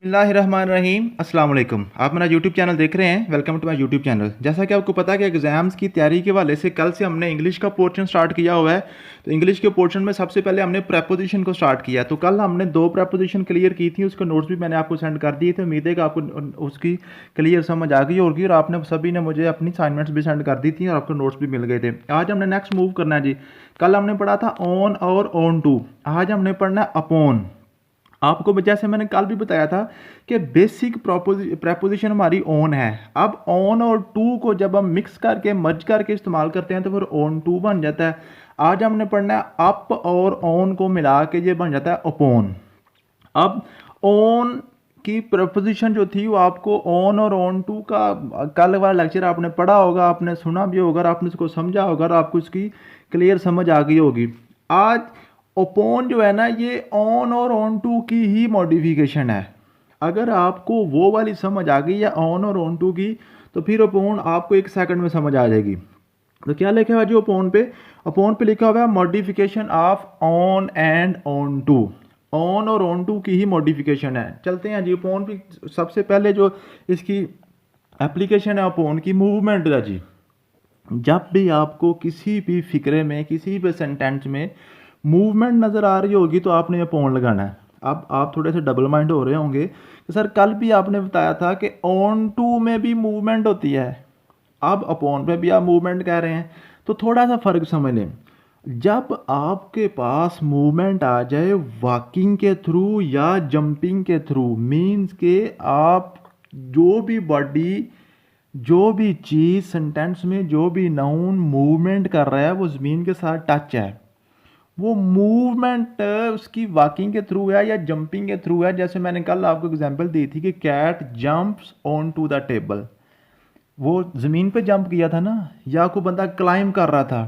बिस्मिल्लाहिर्रहमानिर्रहीम अस्सलाम वालेकुम। आप मेरा यूट्यूब चैनल देख रहे हैं। Welcome to my YouTube channel. जैसा कि आपको पता है कि एग्ज़ाम्स की तैयारी के हवाले से कल से हमने इंग्लिश का पोर्शन स्टार्ट किया हुआ है। तो इंग्लिश के पोर्शन में सबसे पहले हमने प्रेपोजिशन को स्टार्ट किया। तो कल हमने 2 प्रेपोजिशन क्लियर की थी, उसके नोट्स भी मैंने आपको सेंड कर दिए थे। उम्मीद है कि आपको उसकी क्लियर समझ आ गई होगी और आपने सभी ने मुझे अपनी असाइनमेंट्स भी सेंड कर दी थी और आपको नोट्स भी मिल गए थे। आज हमने नेक्स्ट मूव करना है जी। कल हमने पढ़ा था ऑन और ऑन टू, आज हमने पढ़ना है अपॉन। आपको जैसे मैंने कल भी बताया था कि बेसिक प्रेपोजिशन हमारी ऑन है। अब ऑन और टू को जब हम मिक्स करके मर्ज करके इस्तेमाल करते हैं तो फिर ऑन टू बन जाता है। आज हमने पढ़ना है अप और ऑन को मिला के ये बन जाता है अपॉन। अब ऑन की प्रपोजिशन जो थी वो आपको ऑन और ऑन टू का कल वाला लेक्चर आपने पढ़ा होगा, आपने सुना भी होगा और आपने इसको समझा होगा और आपको इसकी क्लियर समझ आ गई होगी। आज ओपोन जो है ना, ये ऑन और ऑन टू की ही मॉडिफिकेशन है। अगर आपको वो वाली समझ आ गई है ऑन और ऑन टू की, तो फिर ओपोन आपको 1 सेकंड में समझ आ जाएगी। तो क्या लिखा हुआ है जी ओपोन पे लिखा हुआ है modification of on and onto. On और ऑन टू की ही मॉडिफिकेशन है। चलते हैं जी ओपोन पे। सबसे पहले जो इसकी एप्लीकेशन है ओपोन की, मूवमेंट है जी। जब भी आपको किसी भी फिक्रे में, किसी भी सेंटेंस में मूवमेंट नज़र आ रही होगी तो आपने अपॉन लगाना है। अब आप थोड़े से डबल माइंड हो रहे होंगे कि सर कल भी आपने बताया था कि ऑन टू में भी मूवमेंट होती है, अब अपॉन पे भी आप मूवमेंट कह रहे हैं। तो थोड़ा सा फ़र्क समझ लें। जब आपके पास मूवमेंट आ जाए वॉकिंग के थ्रू या जंपिंग के थ्रू, मीन्स के आप जो भी बॉडी, जो भी चीज़ सेंटेंस में, जो भी नाउन मूवमेंट कर रहा है वो ज़मीन के साथ टच है, वो मूवमेंट उसकी वॉकिंग के थ्रू है या जंपिंग के थ्रू है। जैसे मैंने कल आपको एग्जांपल दी थी कि cat jumps onto the table, वो ज़मीन पे जंप किया था ना। या कोई बंदा क्लाइंब कर रहा था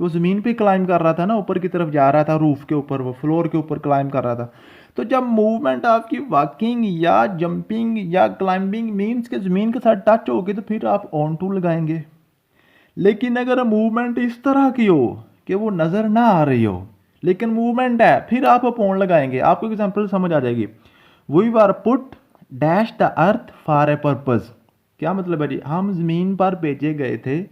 तो ज़मीन पे क्लाइंब कर रहा था ना, ऊपर की तरफ जा रहा था, रूफ के ऊपर, वो फ्लोर के ऊपर क्लाइंब कर रहा था। तो जब मूवमेंट आपकी वॉकिंग या जंपिंग या क्लाइंबिंग मीन्स के ज़मीन के साथ टच होगी तो फिर आप ऑन टू लगाएंगे। लेकिन अगर मूवमेंट इस तरह की हो कि वो नज़र ना आ रही हो लेकिन मूवमेंट है, फिर आप अपॉन लगाएंगे। आपको एग्जांपल समझ आ जाएगी। We were put dash the earth for a purpose. क्या मतलब है जी? हम ज़मीन पर भेजे गए थे,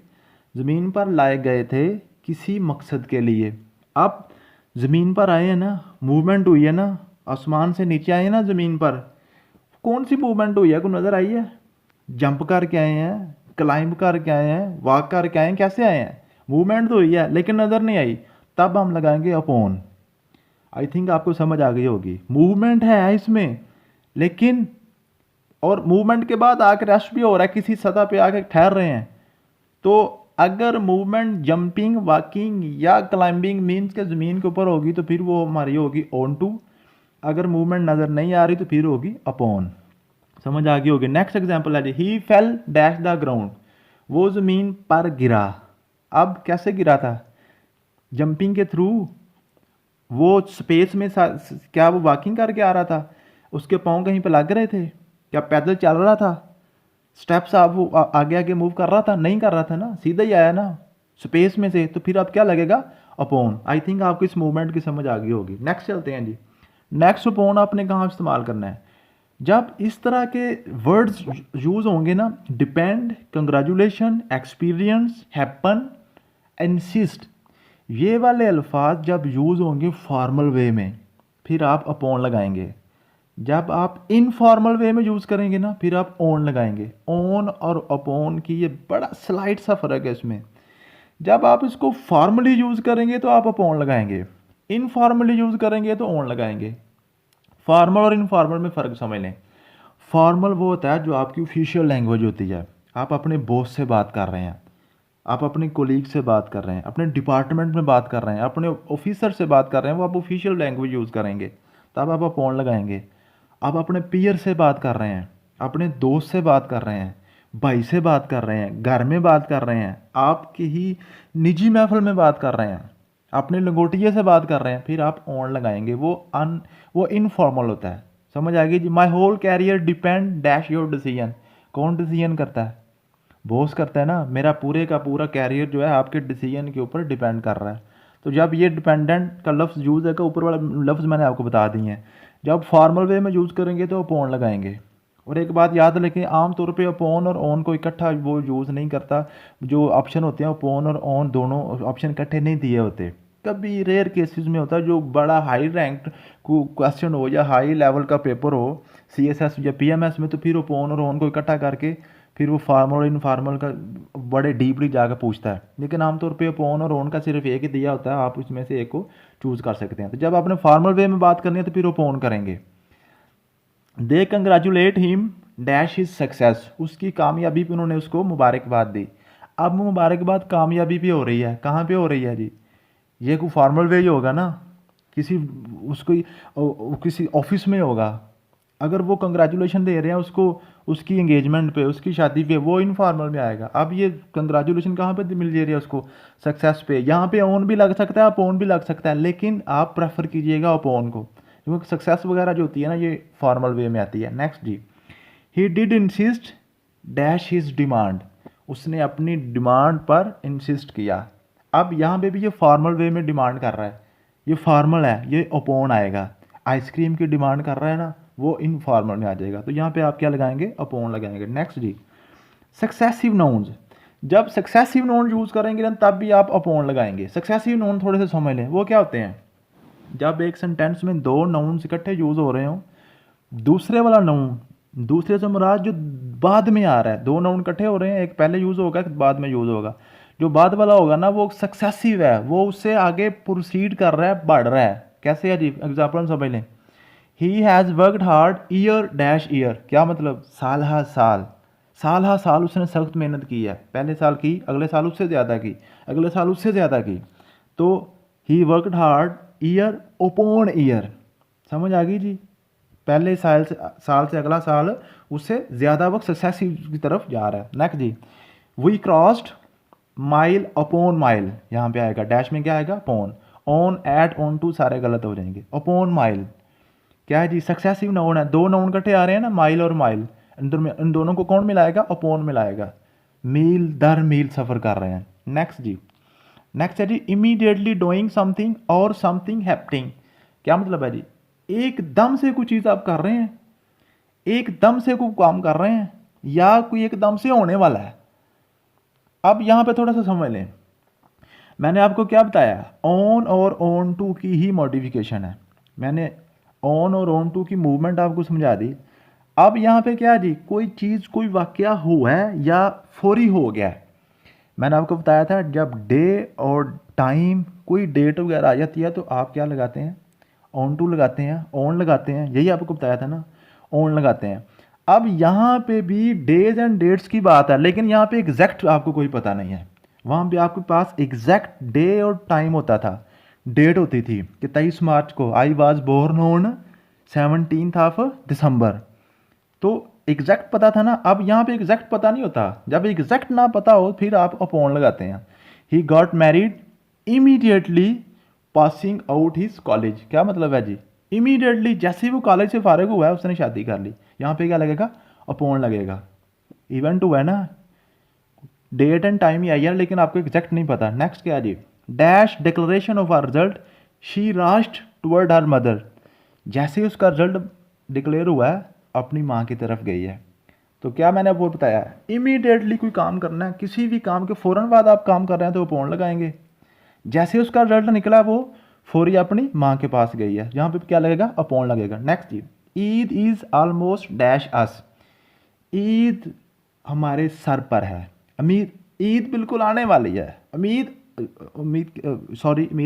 ज़मीन पर लाए गए थे किसी मकसद के लिए। अब ज़मीन पर आए हैं ना, मूवमेंट हुई है ना, आसमान से नीचे आए हैं ना ज़मीन पर, कौन सी मूवमेंट हुई है? कोई नज़र आई है? जंप करके आए हैं, क्लाइंब करके आए हैं, वॉक करके आए हैं, कैसे आए हैं? मूवमेंट तो हुई है लेकिन नज़र नहीं आई, तब हम लगाएंगे अपॉन। आई थिंक आपको समझ आ गई होगी। मूवमेंट है इसमें लेकिन, और मूवमेंट के बाद आके रेस्ट भी हो रहा है, किसी सतह पे आके ठहर रहे हैं। तो अगर मूवमेंट जंपिंग, वॉकिंग या क्लाइंबिंग मीन्स के ज़मीन के ऊपर होगी तो फिर वो हमारी होगी ऑन टू। अगर मूवमेंट नज़र नहीं आ रही तो फिर होगी अपॉन। समझ आ गई होगी। नेक्स्ट एग्जांपल है जी, ही फेल डैश द ग्राउंड, वो ज़मीन पर गिरा। अब कैसे गिरा था? जंपिंग के थ्रू। वो स्पेस में क्या वो वॉकिंग करके आ रहा था? उसके पाँव कहीं पे लग रहे थे? क्या पैदल चल रहा था? स्टेप्स आप वो आगे आगे मूव कर रहा था? नहीं कर रहा था ना, सीधा ही आया ना स्पेस में से। तो फिर अब क्या लगेगा? अपॉन। आई थिंक आपको इस मूवमेंट की समझ आ गई होगी। नेक्स्ट चलते हैं जी। नेक्स्ट अपॉन आपने कहाँ इस्तेमाल करना है? जब इस तरह के वर्ड्स यूज़ होंगे ना, depend, congratulation, experience, happen, insist, ये वाले अल्फाज जब यूज़ होंगे फॉर्मल वे में फिर आप अपॉन लगाएंगे। जब आप इनफॉर्मल वे में यूज़ करेंगे ना फिर आप ऑन लगाएंगे। ऑन और अपॉन की ये बड़ा स्लाइट सा फ़र्क है इसमें। जब आप इसको फॉर्मली यूज़ करेंगे तो आप अपॉन लगाएंगे, इनफॉर्मली यूज़ करेंगे तो ऑन लगाएंगे। फॉर्मल और इनफॉर्मल में फ़र्क समझ लें। फॉर्मल वो होता है जो आपकी ऑफिशियल लैंग्वेज होती है। आप अपने बॉस से बात कर रहे हैं, आप अपने कोलीग से बात कर रहे हैं, अपने डिपार्टमेंट में बात कर रहे हैं, अपने ऑफिसर से बात कर रहे हैं, वो आप ऑफिशियल लैंग्वेज यूज़ करेंगे, तब आप अपॉन लगाएंगे। आप अपने पीयर से बात कर रहे हैं, अपने दोस्त से बात कर रहे हैं, भाई से बात कर रहे हैं, घर में बात कर रहे हैं, आपकी ही निजी महफिल में बात कर रहे हैं, अपने लंगोटिए से बात कर रहे हैं, फिर आप ऑन लगाएंगे। वो इनफॉर्मल होता है। समझ आ गई जी? My whole career depend dash your decision. कौन डिसीजन करता है? बॉस करता है ना। मेरा पूरे का पूरा कैरियर जो है आपके डिसीजन के ऊपर डिपेंड कर रहा है। तो जब ये डिपेंडेंट का लफ्ज़ यूज़ है, का ऊपर वाला लफ्ज़ मैंने आपको बता दिए हैं। जब फॉर्मल वे में यूज़ करेंगे तो अपॉन लगाएंगे। और एक बात याद रखें, आम तौर पे अपॉन और ऑन को इकट्ठा वो यूज़ नहीं करता। जो ऑप्शन होते हैं अपॉन और ऑन दोनों ऑप्शन इकट्ठे नहीं दिए होते। कभी रेयर केसेस में होता है जो बड़ा हाई रैंक क्वेश्चन हो या हाई लेवल का पेपर हो सीएसएस या पीएमएस में, तो फिर अपॉन और ऑन को इकट्ठा करके फिर वो फार्मल और इनफॉर्मल का बड़े डीपली जाकर पूछता है। लेकिन आमतौर पे अपॉन और ऑन का सिर्फ एक ही दिया होता है, आप उसमें से एक को चूज़ कर सकते हैं। तो जब आपने फॉर्मल वे में बात करनी है तो फिर अपॉन करेंगे। They congratulate him dash his success, उसकी कामयाबी पे उन्होंने उसको मुबारकबाद दी। अब मुबारकबाद कामयाबी पे हो रही है, कहाँ पे हो रही है जी? ये कोई फॉर्मल वे ही होगा ना, किसी उसको किसी ऑफिस में होगा। अगर वो कंग्रेचुलेशन दे रहे हैं उसको उसकी एंगेजमेंट पे, उसकी शादी पे, वो इनफॉर्मल में आएगा। अब ये कंग्रेचुलेशन कहाँ पे मिल रही है उसको? सक्सेस पे। यहाँ पे ऑन भी लग सकता है, अपॉन भी लग सकता है, लेकिन आप प्रेफर कीजिएगा अपॉन को, क्योंकि सक्सेस वगैरह जो होती है ना ये फॉर्मल वे में आती है। नेक्स्ट जी, he did insist dash his demand, उसने अपनी डिमांड पर इंसिस्ट किया। अब यहाँ पे भी ये फॉर्मल वे में डिमांड कर रहा है, ये फॉर्मल है, ये अपॉन आएगा। आइसक्रीम की डिमांड कर रहा है ना, वो इनफॉर्मल में आ जाएगा। तो यहाँ पे आप क्या लगाएंगे? अपॉन लगाएंगे। नेक्स्ट जी, सक्सेसिव नाउन्स, जब सक्सेसिव नाउन यूज़ करेंगे ना तब भी आप अपॉन लगाएंगे। सक्सेसिव नाउन थोड़े से समझ लें, वो क्या होते हैं? जब एक सेंटेंस में दो नाउन्स इकट्ठे यूज़ हो रहे हों, दूसरे वाला नाउन, दूसरे से मुराद जो बाद में आ रहा है, दो नाउन इकट्ठे हो रहे हैं, एक पहले यूज़ होगा, एक बाद में यूज़ होगा। जो बाद वाला होगा ना वो सक्सेसिव है, वो उससे आगे प्रोसीड कर रहा है, बढ़ रहा है। कैसे है जी? एग्जाम्पल समझ लें, he has worked hard year dash year, क्या मतलब? साल हा साल, साल हा साल उसने सख्त मेहनत की है। पहले साल की, अगले साल उससे ज़्यादा की, अगले साल उससे ज़्यादा की। तो he worked hard year upon year, समझ आ गई जी? पहले साल से अगला साल उससे ज़्यादा वक्त सक्सेसिव की तरफ जा रहा है। नेक्स्ट जी, we crossed mile upon mile, यहाँ पे आएगा डैश में क्या आएगा? Upon. On, at, onto सारे गलत हो जाएंगे। अपॉन माइल क्या है जी? सक्सेसिव नाउन है, दो नाउन इकट्ठे आ रहे हैं ना, माइल और माइल, इन दोनों को कौन मिलाएगा? अपॉन मिलाएगा। मील दर मील सफ़र कर रहे हैं। नेक्स्ट जी, नेक्स्ट है जी, इमीडिएटली डूइंग समथिंग और समथिंग हैपनिंग, क्या मतलब है जी? एकदम से कोई चीज़ आप कर रहे हैं, एकदम से कोई काम कर रहे हैं, या कोई एकदम से होने वाला है। अब यहाँ पे थोड़ा सा समझ लें, मैंने आपको क्या बताया? ऑन और ऑन टू की ही मॉडिफिकेशन है। मैंने ऑन और ऑन टू की मूवमेंट आपको समझा दी। अब यहाँ पे क्या जी? कोई चीज़, कोई वाकया हुआ है या फौरी हो गया है। मैंने आपको बताया था जब डे और टाइम कोई डेट वगैरह आ जाती है तो आप क्या लगाते हैं? ऑन टू लगाते हैं, ऑन लगाते हैं, यही आपको बताया था ना, ऑन लगाते हैं। अब यहाँ पे भी डेज एंड डेट्स की बात है, लेकिन यहाँ पे एग्जैक्ट आपको कोई पता नहीं है। वहाँ पे आपके पास एग्जैक्ट डे और टाइम होता था, डेट होती थी कि 23 मार्च को I was born on 17th of December, तो एग्जैक्ट पता था ना। अब यहाँ पे एग्जैक्ट पता नहीं होता, जब एग्जैक्ट ना पता हो फिर आप अपॉन लगाते हैं। He got married immediately passing out his college, क्या मतलब है जी? इमीडिएटली जैसे ही वो कॉलेज से फारिग हुआ है उसने शादी कर ली। यहाँ पे क्या लगेगा? अपॉन लगेगा। इवेंट हुआ है ना, डेट एंड टाइम ही आई है, लेकिन आपको एग्जैक्ट नहीं पता। नेक्स्ट क्या है जी, dash declaration of our result she rushed toward her mother, जैसे ही उसका रिजल्ट डिक्लेयर हुआ है अपनी माँ की तरफ गई है। तो क्या मैंने आपको बताया, इमीडिएटली कोई काम करना है, किसी भी काम के फ़ौरन बाद आप काम कर रहे हैं तो अपॉन लगाएंगे। जैसे उसका रिजल्ट निकला वो फौरी अपनी माँ के पास गई है, यहाँ पे क्या लगेगा? अपॉन लगेगा। नेक्स्ट जी, Eid is almost dash us, Eid हमारे सर पर है। उम्मीद, ईद बिल्कुल आने वाली है। उम्मीद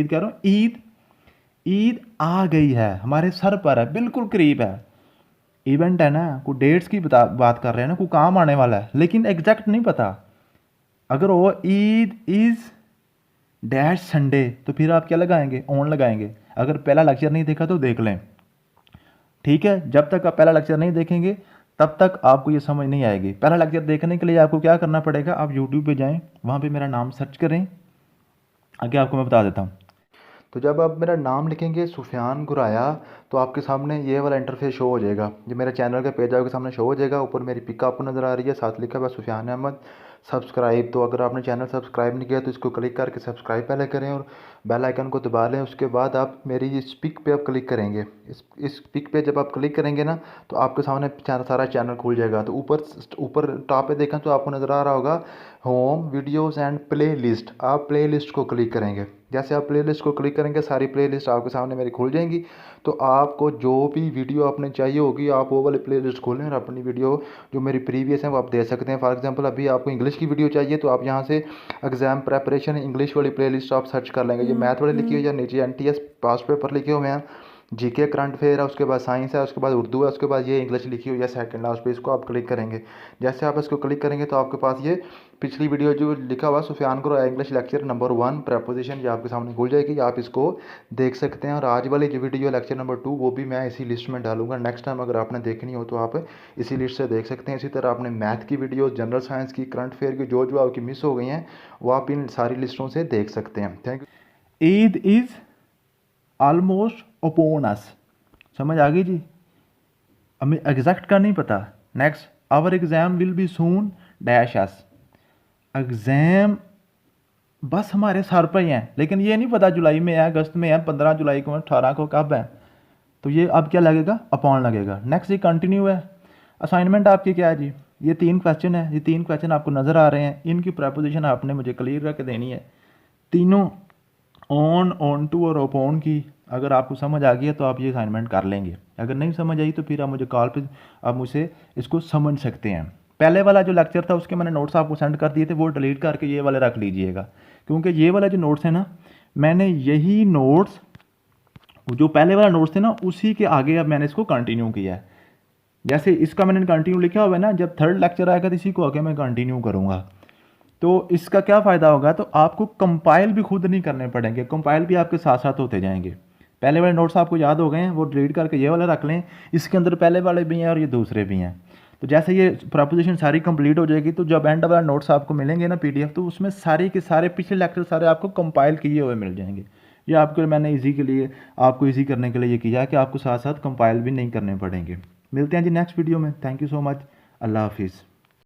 कह रहा हूँ, ईद, ईद आ गई है, हमारे सर पर है, बिल्कुल करीब है। इवेंट है ना, कोई डेट्स की बात कर रहे हैं ना, कोई काम आने वाला है, लेकिन एग्जैक्ट नहीं पता। अगर वो ईद इज़ डैश संडे तो फिर आप क्या लगाएंगे? ऑन लगाएंगे। अगर पहला लेक्चर नहीं देखा तो देख लें, ठीक है? जब तक आप पहला लेक्चर नहीं देखेंगे तब तक आपको ये समझ नहीं आएगी। पहला लेक्चर देखने के लिए आपको क्या करना पड़ेगा? आप यूट्यूब पे जाएं, वहाँ पे मेरा नाम सर्च करें, आगे आपको मैं बता देता हूँ। तो जब आप मेरा नाम लिखेंगे सुफियान गुराया तो आपके सामने ये वाला इंटरफेस शो हो जाएगा। जो मेरे चैनल का पेज आपके सामने शो हो जाएगा। ऊपर मेरी पिक आपको नज़र आ रही है, साथ लिखा हुआ सुफियान अहमद सब्सक्राइब। तो अगर आपने चैनल सब्सक्राइब नहीं किया तो इसको क्लिक करके सब्सक्राइब पहले करें और बेल आइकन को दबा लें। उसके बाद आप मेरी इस पिक पे आप क्लिक करेंगे। इस पिक पे जब आप क्लिक करेंगे ना तो आपके सामने सारा चैनल खुल जाएगा। तो ऊपर टॉप पे देखें तो आपको नज़र आ रहा होगा home videos and play list. आप प्ले लिस्ट को क्लिक करेंगे। जैसे आप प्ले लिस्ट को क्लिक करेंगे सारी प्ले लिस्ट आपके सामने मेरी खुल जाएंगी। तो आपको जो भी वीडियो आपने चाहिए होगी आप वो वाली प्ले लिस्ट खोलें और अपनी वीडियो जो मेरी प्रीवियस है वो आप दे सकते हैं। फॉर एग्जांपल अभी आपको इंग्लिश की वीडियो चाहिए तो आप यहाँ से एग्जाम प्रेपरेशन इंग्लिश वाली प्ले लिस्ट आप सर्च कर लेंगे। ये मैथ वाली लिखी हुई है, नीचे NTS पास्ट पेपर लिखे हुए हैं, GK करंट अफेयर है, उसके बाद साइंस है, उसके बाद उर्दू है, उसके बाद ये इंग्लिश लिखी हुई है सेकंड लास्ट पे। इसको आप क्लिक करेंगे। जैसे आप इसको क्लिक करेंगे तो आपके पास ये पिछली वीडियो जो लिखा हुआ Sufiyan Guraya English lecture number 1 preposition ये आपके सामने खुल जाएगी। आप इसको देख सकते हैं। और आज वाली जो वीडियो लेक्चर नंबर 2 वो भी मैं इसी लिस्ट में डालूंगा। नेक्स्ट टाइम अगर आपने देखनी हो तो आप इसी लिस्ट से देख सकते हैं। इसी तरह आपने मैथ की वीडियो, जनरल साइंस की, करंट अफेयर की जो आपकी मिस हो गई हैं वो आप इन सारी लिस्टों से देख सकते हैं। Thank you. Eid is almost upon us. समझ आ गई जी? हमें एग्जैक्ट का नहीं पता। Next, our exam will be soon dash us. Exam बस हमारे सर पर ही हैं, लेकिन ये नहीं पता जुलाई में है, अगस्त में है, 15 जुलाई को, 18 को, कब है। तो ये अब क्या लगेगा? अपॉन लगेगा। नेक्स्ट ये कंटिन्यू है। असाइनमेंट आपकी क्या है जी? ये 3 क्वेश्चन है। ये 3 क्वेश्चन आपको नज़र आ रहे हैं। इनकी प्रेपोजिशन आपने मुझे क्लियर करके देनी है। तीनों ऑन, ऑन टू और अपॉन की अगर आपको समझ आ गई है तो आप ये असाइनमेंट कर लेंगे। अगर नहीं समझ आई तो फिर आप मुझे कॉल पे आप मुझसे इसको समझ सकते हैं। पहले वाला जो लेक्चर था उसके मैंने नोट्स आपको सेंड कर दिए थे, वो डिलीट करके ये वाले रख लीजिएगा। क्योंकि ये वाला जो नोट्स है ना, मैंने यही नोट्स जो पहले वाला नोट्स थे ना उसी के आगे अब मैंने इसको कंटिन्यू किया है। जैसे इसका मैंने कंटिन्यू लिखा हुआ है ना, जब थर्ड लेक्चर आएगा तो इसी को आगे मैं कंटिन्यू करूँगा। तो इसका क्या फ़ायदा होगा, तो आपको कंपाइल भी खुद नहीं करने पड़ेंगे, कंपाइल भी आपके साथ साथ होते जाएंगे। पहले वाले नोट्स आपको याद हो गए हैं, वो डिलीट करके ये वाले रख लें। इसके अंदर पहले वाले भी हैं और ये दूसरे भी हैं। तो जैसे ये प्रोपोजिशन सारी कंप्लीट हो जाएगी तो जब एंड वाला नोट्स आपको मिलेंगे ना PDF, तो उसमें सारे के सारे पिछले लेक्चर सारे आपको कंपाइल किए हुए मिल जाएंगे। ये आपको मैंने इजी के लिए, आपको इजी करने के लिए ये किया है कि आपको साथ साथ कंपाइल भी नहीं करने पड़ेंगे। मिलते हैं जी नेक्स्ट वीडियो में। Thank you so much. Allah हाफिज़।